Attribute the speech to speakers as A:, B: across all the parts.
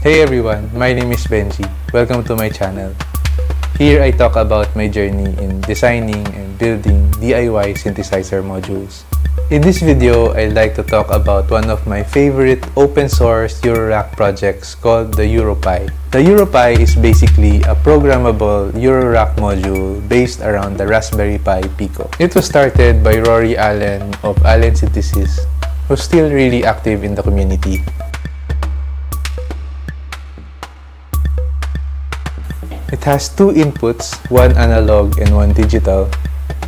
A: Hey everyone, my name is Benji. Welcome to my channel. Here I talk about my journey in designing and building DIY synthesizer modules. In this video, I'd like to talk about one of my favorite open source Eurorack projects called the EuroPi. The EuroPi is basically a programmable Eurorack module based around the Raspberry Pi Pico. It was started by Rory Allen of Allen Synthesis, who's still really active in the community. It has two inputs, one analog and one digital.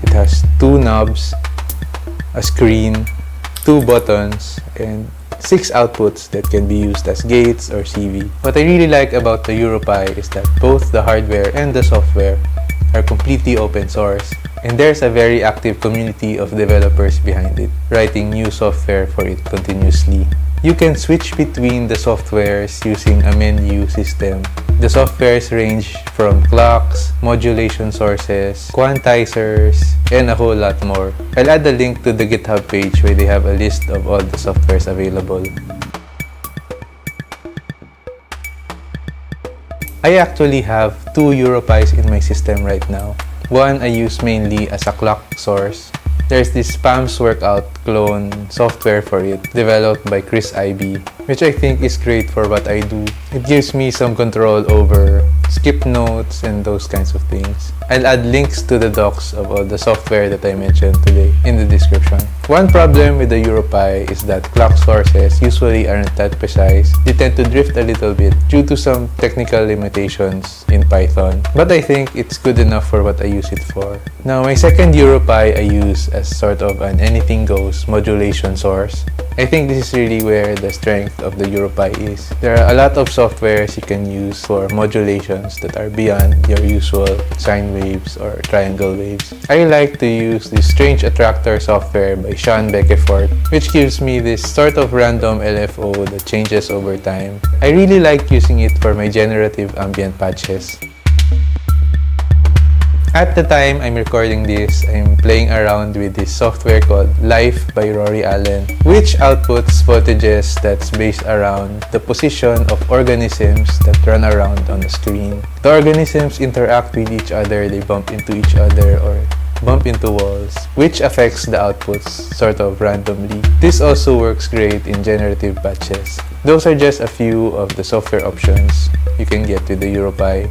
A: It has two knobs, a screen, two buttons, and 6 outputs that can be used as gates or CV. What I really like about the EuroPi is that both the hardware and the software are completely open source, and there's a very active community of developers behind it, writing new software for it continuously. You can switch between the softwares using a menu system. The softwares range from clocks, modulation sources, quantizers, and a whole lot more. I'll add a link to the GitHub page where they have a list of all the softwares available. I actually have two EuroPis in my system right now. One I use mainly as a clock source. There's this Spam's Workout clone software for it, developed by Chris IB, which I think is great for what I do. It gives me some control over skip notes and those kinds of things. I'll add links to the docs of all the software that I mentioned today in the description. One problem with the EuroPi is that clock sources usually aren't that precise. They tend to drift a little bit due to some technical limitations in Python, but I think it's good enough for what I use it for. Now, my second EuroPi I use as sort of an anything goes modulation source. I think this is really where the strength of the EuroPi is. There are a lot of softwares you can use for modulations that are beyond your usual sine waves or triangle waves. I like to use this Strange Attractor software by Sean Beckefort, which gives me this sort of random LFO that changes over time. I really like using it for my generative ambient patches. At the time I'm recording this, I'm playing around with this software called Life by Rory Allen, which outputs footages that's based around the position of organisms that run around on the screen. The organisms interact with each other, they bump into each other or bump into walls, which affects the outputs sort of randomly. This also works great in generative patches. Those are just a few of the software options you can get with the EuroPi.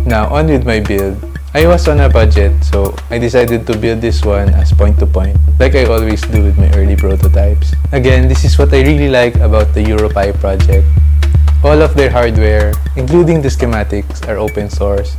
A: Now, on with my build. I was on a budget, so I decided to build this one as point-to-point, like I always do with my early prototypes. Again, this is what I really like about the EuroPi project. All of their hardware, including the schematics, are open source,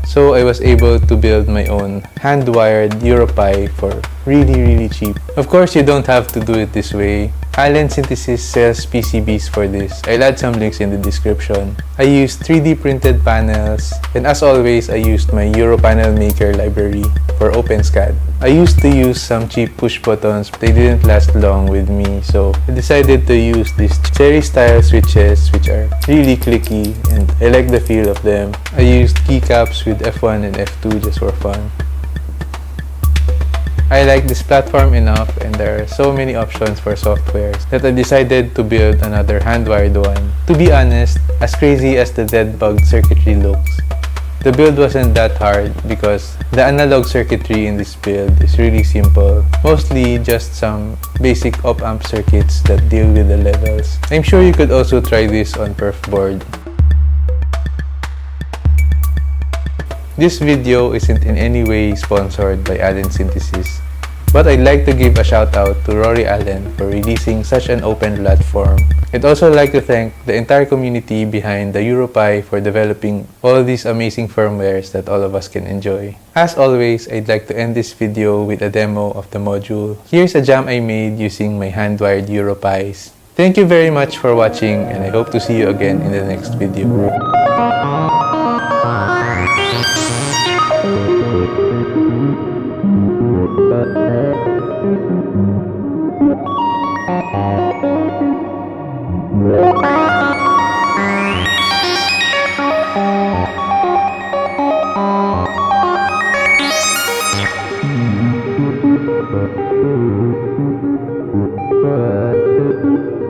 A: so I was able to build my own hand-wired EuroPi for really cheap. Of course, you don't have to do it this way. Allen Synthesis sells PCBs for this. I'll add some links in the description. I used 3D printed panels, and as always, I used my EuroPanel Maker library for OpenSCAD. I used to use some cheap push buttons, but they didn't last long with me, so I decided to use these cherry-style switches, which are really clicky, and I like the feel of them. I used keycaps with F1 and F2 just for fun. I like this platform enough, and there are so many options for softwares that I decided to build another hand-wired one. To be honest, as crazy as the dead-bugged circuitry looks, the build wasn't that hard because the analog circuitry in this build is really simple. Mostly just some basic op-amp circuits that deal with the levels. I'm sure you could also try this on perf board. This video isn't in any way sponsored by Allen Synthesis, but I'd like to give a shout out to Rory Allen for releasing such an open platform. I'd also like to thank the entire community behind the EuroPi for developing all these amazing firmwares that all of us can enjoy. As always, I'd like to end this video with a demo of the module. Here's a jam I made using my hand-wired EuroPis. Thank you very much for watching, and I hope to see you again in the next video. Thank you.